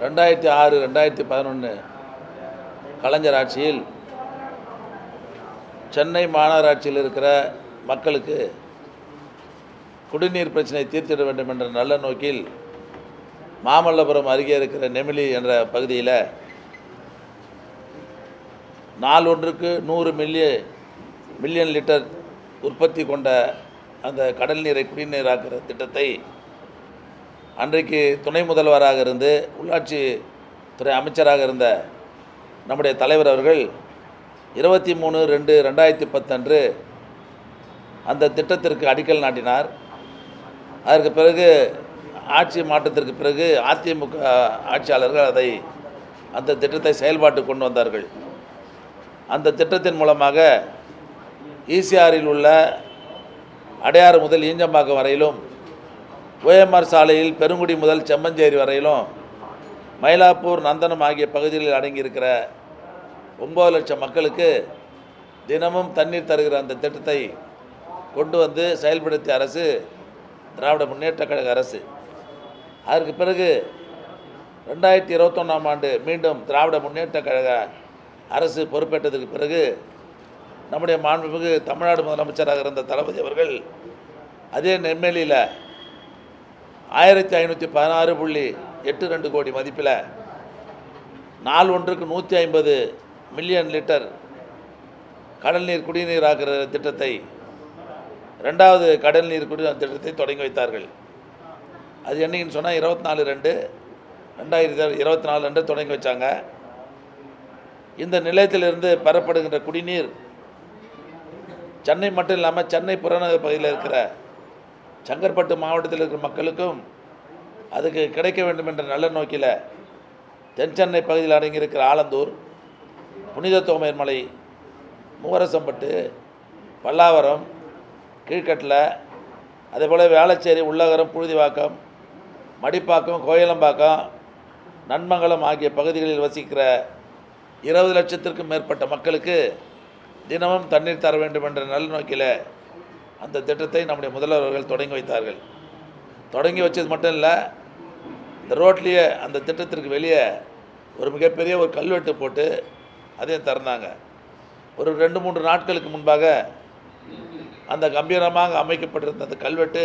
2006 2011 கலைஞர் ஆட்சியில் சென்னை மாநகராட்சியில் இருக்கிற மக்களுக்கு குடிநீர் பிரச்சனை தீர்த்திட வேண்டும் என்ற நல்ல நோக்கில் மாமல்லபுரம் அருகே இருக்கிற நெமிலி என்ற பகுதியில் நாள் ஒன்றுக்கு 100 மில்லியன் லிட்டர் உற்பத்தி கொண்ட அந்த கடல் நீரை குடிநீராக்குற திட்டத்தை அன்றைக்கு துணை முதல்வராக இருந்து உள்ளாட்சி துறை அமைச்சராக இருந்த நம்முடைய தலைவர் அவர்கள் 23/2/2010 அன்று அந்த திட்டத்திற்கு அடிக்கல் நாட்டினார். அதற்கு பிறகு ஆட்சி மாற்றத்திற்கு பிறகு அதிமுக ஆட்சியாளர்கள் அந்த திட்டத்தை செயல்பாட்டுக்கு கொண்டு வந்தார்கள். அந்த திட்டத்தின் மூலமாக ஈசிஆரில் உள்ள அடையாறு முதல் ஈஞ்சம்பாக்கம் வரையிலும், ஓஎம்ஆர் சாலையில் பெருங்குடி முதல் செம்மஞ்சேரி வரையிலும், மயிலாப்பூர் நந்தனம் ஆகிய பகுதிகளில் அடங்கியிருக்கிற 9 லட்சம் மக்களுக்கு தினமும் தண்ணீர் தருகிற அந்த திட்டத்தை கொண்டு வந்து செயல்படுத்திய அரசு திராவிட முன்னேற்றக் கழக அரசு. அதற்கு பிறகு 2021ஆம் ஆண்டு மீண்டும் திராவிட முன்னேற்றக் கழக அரசு பொறுப்பேற்றதுக்கு பிறகு நம்முடைய மாண்புமிகு தமிழ்நாடு முதலமைச்சராக இருந்த தளபதி அவர்கள் அதே நெம்மேலியில் 1516.82 கோடி மதிப்பில் நாள் ஒன்றுக்கு 150 மில்லியன் லிட்டர் கடல் நீர் குடிநீராக்குற திட்டத்தை, 2வது கடல் நீர் குடிநீர் திட்டத்தை தொடங்கி வைத்தார்கள். அது என்னைக்குன்னு சொன்னால் 24/2/2024 அன்று தொடங்கி வச்சாங்க. இந்த நிலையத்திலிருந்து பெறப்படுகின்ற குடிநீர் சென்னை மட்டும் இல்லாமல் சென்னை புறநகர் பகுதியில் இருக்கிற செங்கற்பட்டு மாவட்டத்தில் இருக்கிற மக்களுக்கும் அதுக்கு கிடைக்க வேண்டும் என்ற நல்ல நோக்கில் தென் சென்னை பகுதியில் அடங்கியிருக்கிற ஆலந்தூர், புனித தோமையர் மலை, மூவரசம்பட்டு, பல்லாவரம், கீழ்கட்டில், அதேபோல் வேளச்சேரி, உள்ளகரம், புழுதிவாக்கம், மடிப்பாக்கம், கோயிலம்பாக்கம், நன்மங்கலம் ஆகிய பகுதிகளில் வசிக்கிற 20 லட்சத்திற்கும் மேற்பட்ட மக்களுக்கு தினமும் தண்ணீர் தர வேண்டும் என்ற நல்ல நோக்கில் அந்த திட்டத்தை நம்முடைய முதல்வர்கள் தொடங்கி வைத்தார்கள். தொடங்கி வச்சது மட்டும் இல்லை, இந்த ரோட்லேயே அந்த திட்டத்திற்கு வெளியே ஒரு மிகப்பெரிய ஒரு கல்வெட்டு போட்டு அதையும் திறந்தாங்க. ஒரு 2-3 நாட்களுக்கு முன்பாக அந்த கம்பீரமாக அமைக்கப்பட்டிருந்த அந்த கல்வெட்டு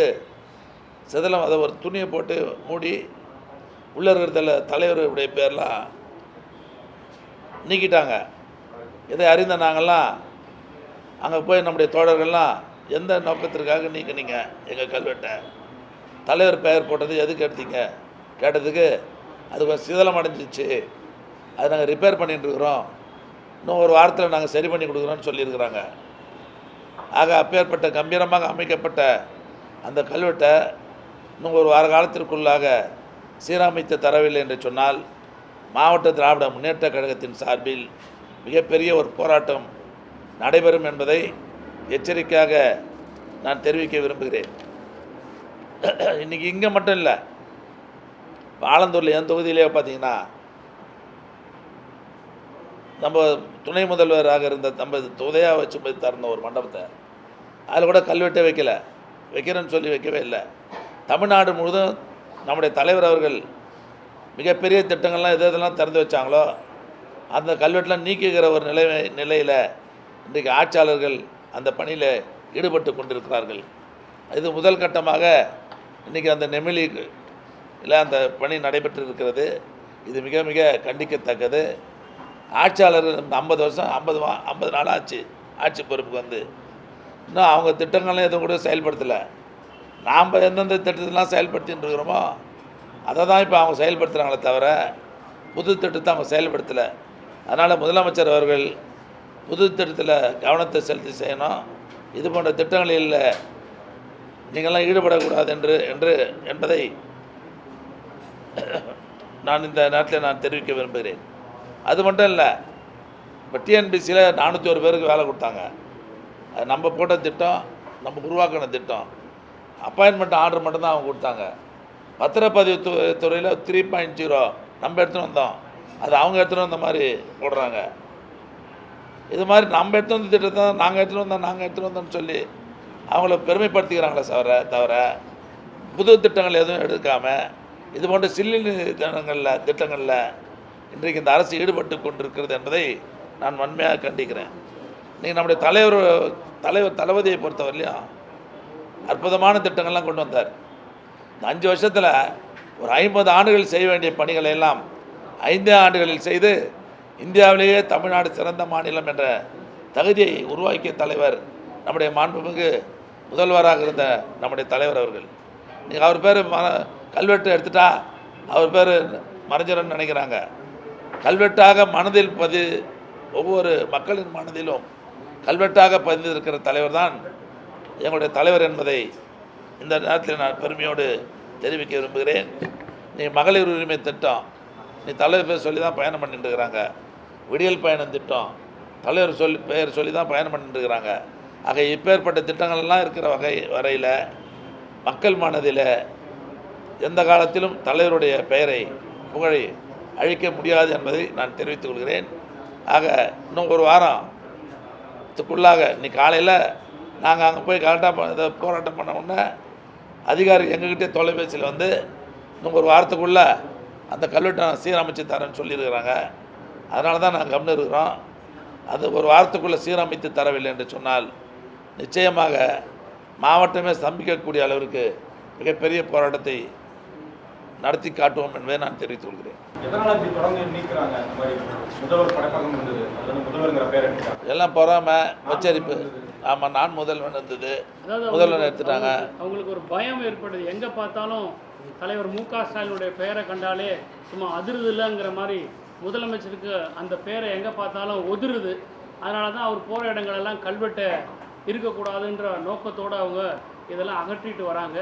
சிதலம், அதை ஒரு துணியை போட்டு மூடி உள்ள இருக்கிற தலைவருடைய பேர்லாம் நீக்கிட்டாங்க. இதை அறிந்த நாங்கள்லாம் அங்கே போய் நம்முடைய தோழர்கள்லாம் எந்த நோக்கத்திற்காக நீக்கினீங்க எங்கள் கல்வெட்டை, தலைவர் பெயர் போட்டது எதுக்கு எடுத்தீங்க கேட்டதுக்கு அது கொஞ்சம் சிதலம் அடைஞ்சிச்சு, அதை நாங்கள் ரிப்பேர் பண்ணிட்டுருக்குறோம், இன்னும் ஒரு வாரத்தில் நாங்கள் சரி பண்ணி கொடுக்குறோன்னு சொல்லியிருக்கிறாங்க. ஆக அப்பேற்பட்ட கம்பீரமாக அமைக்கப்பட்ட அந்த கல்வெட்டை இன்னும் ஒரு வார காலத்திற்குள்ளாக சீரமைத்து தரவில்லை என்று சொன்னால் மாவட்ட திராவிட முன்னேற்றக் கழகத்தின் சார்பில் மிகப்பெரிய ஒரு போராட்டம் நடைபெறும் என்பதை எச்சரிக்கையாக நான் தெரிவிக்க விரும்புகிறேன். இன்றைக்கி இங்கே மட்டும் இல்லை, ஆலந்தூரில் என் தொகுதியிலே பார்த்தீங்கன்னா நம்ம துணை முதல்வராக இருந்த நம்ம உதயா வச்சு போய் தரந்த ஒரு மண்டபத்தை அதில் கூட கல்வெட்டே வைக்கிறேன்னு சொல்லி வைக்கவே இல்லை. தமிழ்நாடு முழுவதும் நம்முடைய தலைவர் அவர்கள் மிகப்பெரிய திட்டங்கள்லாம் எதெல்லாம் திறந்து வச்சாங்களோ அந்த கல்வெட்டெலாம் நீக்குகிற ஒரு நிலையில் இன்றைக்கு ஆட்சியாளர்கள் அந்த பணியில் ஈடுபட்டு கொண்டிருக்கிறார்கள். இது முதல் கட்டமாக இன்றைக்கி அந்த நெமிலியில் அந்த பணி நடைபெற்று இருக்கிறது. இது மிக மிக கண்டிக்கத்தக்கது. ஆட்சியாளர்கள் 50 வருஷம் 50 நாள் ஆச்சு ஆட்சி பொறுப்புக்கு வந்து, இன்னும் அவங்க திட்டங்கள்லாம் எதுவும் கூட செயல்படுத்தலை. நாம் எந்தெந்த திட்டத்தெல்லாம் செயல்படுத்தின்னு இருக்கிறோமோ அதை தான் இப்போ அவங்க செயல்படுத்துகிறாங்களே தவிர புது திட்டத்தை அவங்க செயல்படுத்தலை. அதனால் முதலமைச்சர் அவர்கள் புது திட்டத்தில் கவனத்தை செலுத்தி செய்யணும். இது போன்ற திட்டங்களில் நீங்கள்லாம் ஈடுபடக்கூடாது என்பதை நான் இந்த நேரத்தில் நான் தெரிவிக்க விரும்புகிறேன். அது மட்டும் இல்லை, இப்போ டிஎன்பிசியில் 401 பேருக்கு வேலை கொடுத்தாங்க. அது நம்ம போட்ட திட்டம், நம்ம உருவாக்கின திட்டம். அப்பாயின்மெண்ட் ஆர்டர் மட்டும்தான் அவங்க கொடுத்தாங்க. பத்திரப்பதிவு துறையில் 3.0 நம்ம எடுத்துகிட்டு வந்தோம், அது அவங்க எடுத்துகிட்டு வந்த மாதிரி போடுறாங்க. இது மாதிரி நம்ம எடுத்து வந்த திட்டத்தை நாங்கள் எடுத்துகிட்டு வந்தோம்னு சொல்லி அவங்கள பெருமைப்படுத்திக்கிறாங்களே தவிர புது திட்டங்கள் எதுவும் எடுக்காமல் இது போன்ற சில்லி திட்டங்களில் இன்றைக்கு இந்த அரசு ஈடுபட்டு கொண்டிருக்கிறது என்பதை நான் வன்மையாக கண்டிக்கிறேன். இன்றைக்கி நம்முடைய தளபதியை பொறுத்தவரையிலையும் அற்புதமான திட்டங்கள்லாம் கொண்டு வந்தார். இந்த 5 வருஷத்தில் ஒரு 50 ஆண்டுகள் செய்ய வேண்டிய பணிகளை எல்லாம் 5 ஆண்டுகளில் செய்து இந்தியாவிலேயே தமிழ்நாடு சிறந்த மாநிலம் என்ற தகுதியை உருவாக்கிய தலைவர் நம்முடைய மாண்புமிகு முதல்வராக இருந்த நம்முடைய தலைவர் அவர்கள். நீங்கள் அவர் பேர் கல்வெட்டு எடுத்துட்டா அவர் பேர் மறைஞ்சிரன்னு நினைக்கிறாங்க. கல்வெட்டாக மனதில் ஒவ்வொரு மக்களின் மனதிலும் கல்வெட்டாக பதிந்திருக்கிற தலைவர் தான் எங்களுடைய தலைவர் என்பதை இந்த நேரத்தில் நான் பெருமையோடு தெரிவிக்க விரும்புகிறேன். நீ மகளிர் உரிமை திட்டம் நீ தலைவர் பேர் சொல்லி தான் பயணம் பண்ணிட்டு இருக்கிறாங்க. விடியல் பயணம் திட்டம் தலைவர் பெயர் சொல்லி தான் பயணம் பண்ணிட்டு இருக்கிறாங்க. ஆக இப்பேற்பட்ட திட்டங்கள்லாம் இருக்கிற வரையில் மக்கள் மனதில் எந்த காலத்திலும் தலைவருடைய பெயரை புகழை அழிக்க முடியாது என்பதை நான் தெரிவித்துக் கொள்கிறேன். ஆக இன்னும் ஒரு வாரத்துக்குள்ளாக இன்னைக்கு காலையில் நாங்கள் அங்கே போய் கரெக்டாக போராட்டம் பண்ண உடனே அதிகாரி எங்ககிட்டே தொலைபேசியில் வந்து இன்னும் ஒரு வாரத்துக்குள்ளே அந்த கல்வெட்டை நான் சீரமைச்சு தரேன்னு சொல்லியிருக்கிறாங்க. அதனால தான் நாங்கள் கவனம் இருக்கிறோம். அது ஒரு வாரத்துக்குள்ளே சீரமைத்து தரவில்லை என்று சொன்னால் நிச்சயமாக மாவட்டமே ஸ்தம்பிக்கக்கூடிய அளவிற்கு மிகப்பெரிய போராட்டத்தை நடத்தி காட்டுவோம் என்பதை நான் தெரிவித்துக் கொள்கிறேன். எல்லாம் பொறாமை உச்சரிப்பு. ஆமாம், நான் முதல்வன் இருந்தது, முதல்வன் எடுத்துட்டாங்க. அவங்களுக்கு ஒரு பயம் ஏற்படுது. எங்கே பார்த்தாலும் தலைவர் மு.க. ஸ்டாலினுடைய பெயரை கண்டாலே சும்மா அதிருது இல்லைங்கிற மாதிரி முதலமைச்சருக்கு அந்த பெயரை எங்கே பார்த்தாலும் ஒதுருது. அதனால தான் அவர் போகிற இடங்களெல்லாம் கல்வெட்டை இருக்கக்கூடாதுன்ற நோக்கத்தோடு அவங்க இதெல்லாம் அகற்றிட்டு வராங்க.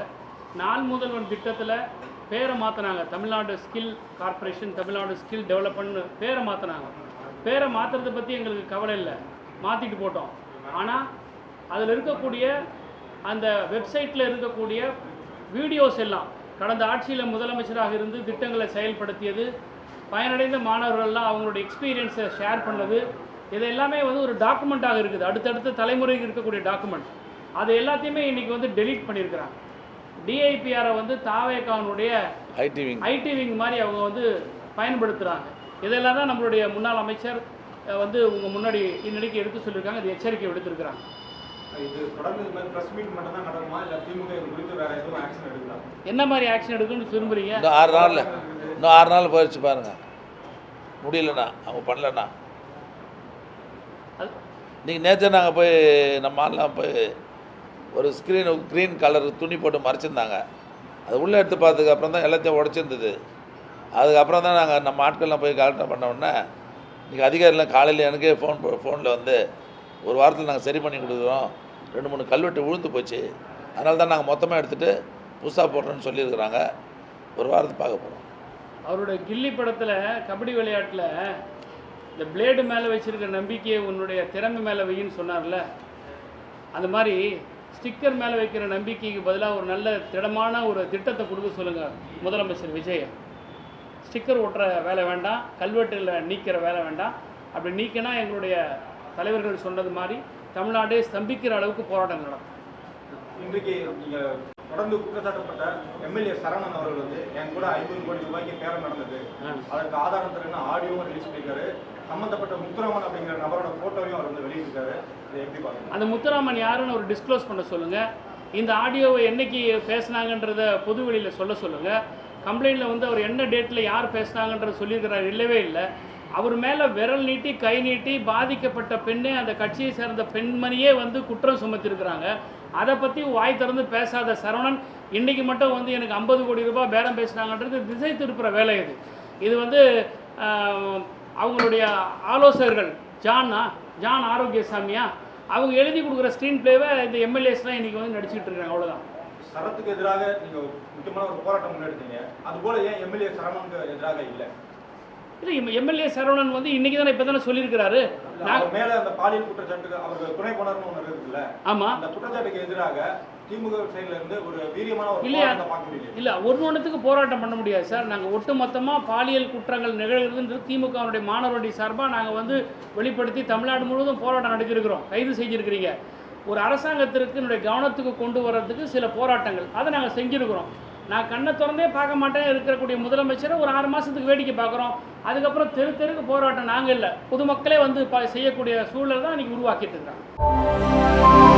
நாள் முதல்வன் திட்டத்தில் பேரை மாற்றினாங்க. Tamil Nadu skill corporation, Tamil Nadu skill டெவலப்மெண்ட்னு பேரை மாற்றினாங்க. பேரை மாற்றுறதை பற்றி எங்களுக்கு கவலை இல்லை, மாற்றிட்டு போட்டோம். ஆனால் அதில் இருக்கக்கூடிய அந்த வெப்சைட்டில் இருக்கக்கூடிய வீடியோஸ் எல்லாம் கடந்த ஆட்சியில் முதலமைச்சராக இருந்து திட்டங்களை செயல்படுத்தியது, பயனடைந்த மாணவர்கள்லாம் அவங்களோட எக்ஸ்பீரியன்ஸை ஷேர் பண்ணது, இது எல்லாமே ஒரு டாக்குமெண்ட்டாக இருக்குது. அடுத்தடுத்த தலைமுறைக்கு இருக்கக்கூடிய டாக்குமெண்ட். அது எல்லாத்தையுமே இன்றைக்கி டெலீட் பண்ணியிருக்கிறாங்க. டிஐபிஆரை தாவேகானுடைய ஐடி விங் மாதிரி அவங்க பயன்படுத்துகிறாங்க. இதெல்லாம் தான் நம்மளுடைய முன்னாள் அமைச்சர் உங்கள் முன்னாடி இன்னைக்கு எடுத்து சொல்லியிருக்காங்க. இது எச்சரிக்கை விடுத்திருக்கிறாங்க. என்ன மாதிரி ஆக்ஷன் எடுக்கணும்னு விரும்புறீங்க? இன்னும் 6 நாள் போயிடுச்சு பாருங்க. முடியலண்ணா, அவங்க பண்ணலண்ணா. நீங்கள் நேற்று நாங்கள் போய் நம்ம ஆள்லாம் போய் ஒரு க்ரீன் கலர் துணி போட்டு மறைச்சிருந்தாங்க. அது உள்ளே எடுத்து பார்த்ததுக்கு அப்புறம் தான் எல்லாத்தையும் உடச்சிருந்தது. அதுக்கப்புறம் தான் நாங்கள் நம்ம ஆட்கள்லாம் போய் கலெக்ட் பண்ண உடனே இன்றைக்கி அதிகாரிலாம் காலையில் எனக்கே ஃபோனில் ஒரு வாரத்தில் நாங்கள் சரி பண்ணி கொடுக்குறோம், 2-3 கல்வெட்டு விழுந்து போச்சு, அதனால தான் நாங்கள் மொத்தமாக எடுத்துகிட்டு புதுசாக போடுறோன்னு சொல்லியிருக்கிறாங்க. ஒரு வாரத்துக்கு பார்க்க போகிறோம். அவரோட கில்லி படத்தில் கபடி விளையாட்டில் இந்த பிளேடு மேலே வச்சுருக்கிற நம்பிக்கையை உன்னுடைய திறமை மேலே வையின்னு சொன்னார்ல, அந்த மாதிரி ஸ்டிக்கர் மேலே வைக்கிற நம்பிக்கைக்கு பதிலாக ஒரு நல்ல திடமான ஒரு திட்டத்தை கொடுக்க சொல்லுங்கள் முதலமைச்சர் விஜய். ஸ்டிக்கர் ஒட்டுற வேலை வேண்டாம், கல்வெட்டில் நீக்கிற வேலை வேண்டாம். அப்படி நீக்கினா எங்களுடைய தலைவர்கள் சொன்னது மாதிரி தமிழ்நாடே ஸ்தம்பிக்கிற அளவுக்கு போராட்டம் நடக்கும். இன்றைக்கு நீங்கள் தொடர்ந்து குற்றச்சாட்டப்பட்ட எம்எல்ஏ சரவணன் அவர்கள் என் கூட 50 கோடி ரூபாய்க்கு பேரம் நடந்தது, அதற்கு ஆதாரம் தருன்னு ஆடியோவும் ரிலீஸ் பண்ணியிருக்காரு. சம்மந்தப்பட்ட முத்துராமன் அப்படிங்கிற நபரோட ஃபோட்டோவையும் அவர் வெளியிட்டிருக்காரு. இதை எப்படி பார்க்குறீங்க? அந்த முத்துராமன் யாருன்னு ஒரு டிஸ்க்ளோஸ் பண்ண சொல்லுங்கள். இந்த ஆடியோவை என்னைக்கு பேசினாங்கன்றத பொது வெளியில் சொல்லுங்கள். கம்ப்ளைண்ட்டில் அவர் என்ன டேட்டில் யார் பேசினாங்கன்றத சொல்லியிருக்கிறார், இல்லவே இல்லை. அவர் மேலே விரல் நீட்டி கை நீட்டி பாதிக்கப்பட்ட பெண்ணே, அந்த கட்சியை சேர்ந்த பெண்மணியே குற்றம் சுமத்திருக்கிறாங்க. அதை பற்றி வாய் திறந்து பேசாத சரவணன் இன்றைக்கி மட்டும் எனக்கு 50 கோடி ரூபாய் பேரம் பேசினாங்கன்றது திசை திருப்புற வேலை. இது அவங்களுடைய ஆலோசகர்கள் ஜான் ஆரோக்கியசாமியா அவங்க எழுதி கொடுக்குற ஸ்க்ரீன் பிளேவை இந்த எம்எல்ஏஸ்லாம் இன்றைக்கி நடிச்சுக்கிட்டு இருக்காங்க. அவ்வளோதான். சரத்துக்கு எதிராக நீங்கள் முக்கியமான ஒரு போராட்டம் முன்னெடுத்தீங்க, அதுபோல் ஏன் எம்எல்ஏ சரவணனுக்கு எதிராக இல்லை? இல்லை, எம்எல்ஏ சரவணன் இன்னைக்கு தானே இப்போ தானே சொல்லியிருக்கிறாரு. மேலே அந்த பாலியல் குற்றச்சாட்டுக்கு அவர்கள் துணை போனார்னு ஒன்று இருக்குல்ல, ஆமாம், அந்த குற்றச்சாட்டுக்கு எதிராக திமுக சைடில் இருந்து ஒரு வீரியமான ஒரு போராட்டம் பார்க்க முடியல. இல்லை, ஒன்றுத்துக்கு போராட்டம் பண்ண முடியாது சார். நாங்கள் ஒட்டுமொத்தமாக பாலியல் குற்றங்கள் நிகழ்கிறதுன்றது திமுகவுடைய மாணவருடைய சார்பாக நாங்கள் வெளிப்படுத்தி தமிழ்நாடு முழுவதும் போராட்டம் நடத்தியிருக்கிறோம். கைது செஞ்சுருக்கிறீங்க. ஒரு அரசாங்கத்திற்கு கவனத்துக்கு கொண்டு வர்றதுக்கு சில போராட்டங்கள் அதை நாங்கள் செஞ்சுருக்கிறோம். நான் கண்ணை திறந்தே பார்க்க மாட்டேன் இருக்கக்கூடிய முதலமைச்சரை ஒரு 6 மாதத்துக்கு வேடிக்கை பார்க்குறோம். அதுக்கப்புறம் தெருக்கு போராட்டம் நாங்கள் இல்லை, பொதுமக்களே வந்து செய்யக்கூடிய சூழல் தான் இன்றைக்கி உருவாக்கிட்டு இருக்காங்க.